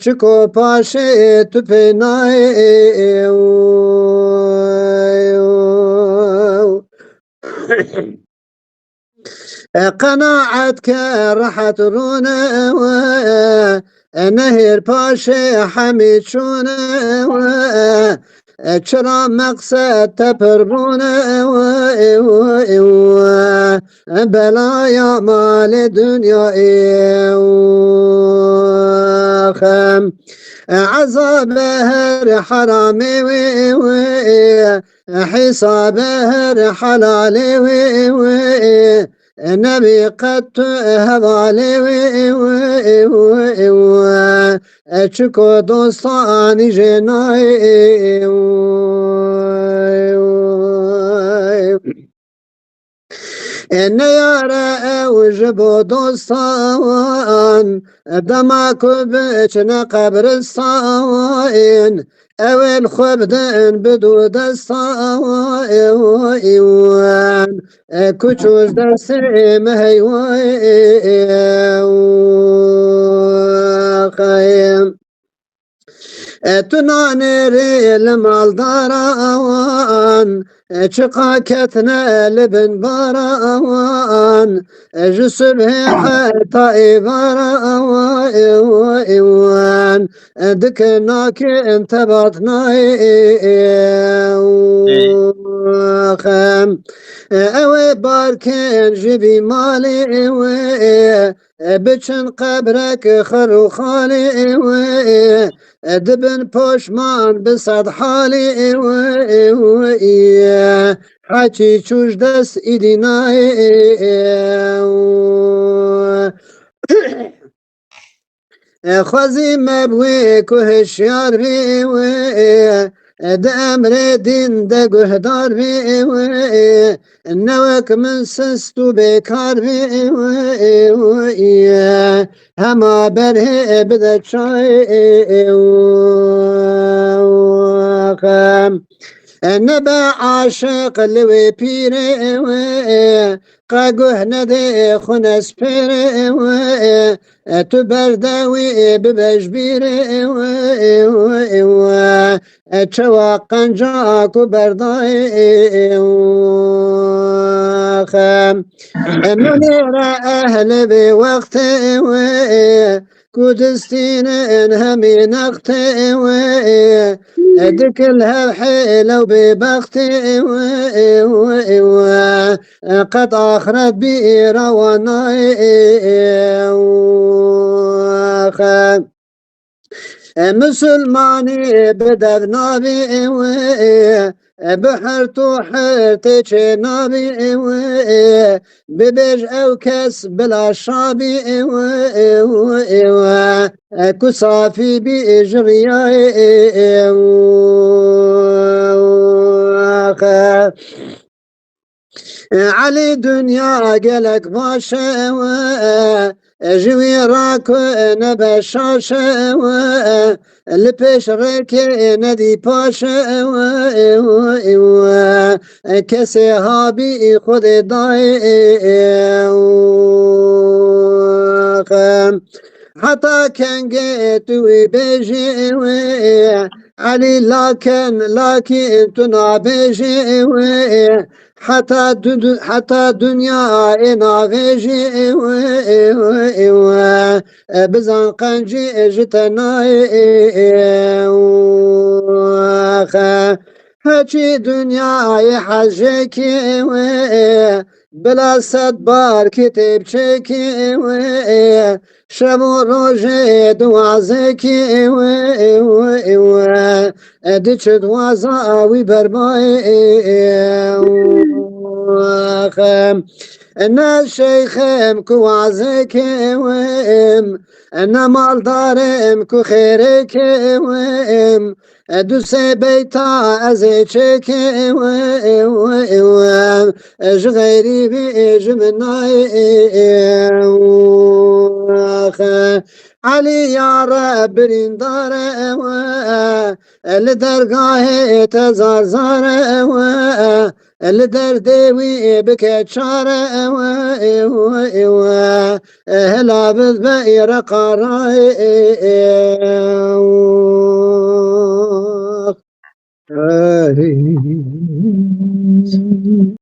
چکو پاشه تو پینای قناعت كرحت رونه نهر پاشه حمید شونه چرا مقصد تپرونه بلایا مال دنیا خم عذاب هر حرامي حساب هر حلالي نبي قد هضالي چکو دوستانی جناي نيارا وجبو دوستان دماكو بچنا قبرستان اويل خبدن بدو دستان كوچوش دست مهيوان تنانيري المالداران چقا كتنا لبن باران جسبه حتى إباران دكناك انت بطناي خم اوي باركن جبي مالي بچن قبرك خلو خالي دبن پشمان بصد حالي حكي چوش دست إديناي خوزي مبوي كهشيار بي ده امر دين ده قهدار بي نوك من سستو بكار بي هما بره بده شاي نبا عاشق لوي بيري قاقوه ندي خنس بيري تبرداوي ببجبيري چوا قنجاك برداي منير أهل بوقت كودستين انهمي نقطي دكلها حيلة ببختي قد أخرت بي رواناي مسلماني بدر نابي بحرتو حرتك نابي ببيج او كس بلا شابي كصافي بإجرياي علي دنيا قلق باشا جوي راكو نبشاشا لبش ركي ندي باشا كسي هابي خود داي حتى كان جيتوي بيجي علي لكن تنا بيجي حتى دنيا انا بيجي بزن قنجي جتناي هاتي دنيا يحجيكي بلا صد بار كتب شكي شبو روجي دوازكي ديش دوازاوي برباي انا شيخم كوازكم انا مالدارم كو خيركم دوسي بيتا ازيشكم جغيري بيجمناي علي يا رب رندار لدرگاه تزارزار الدردي بك شارع هلا بالبئر قراي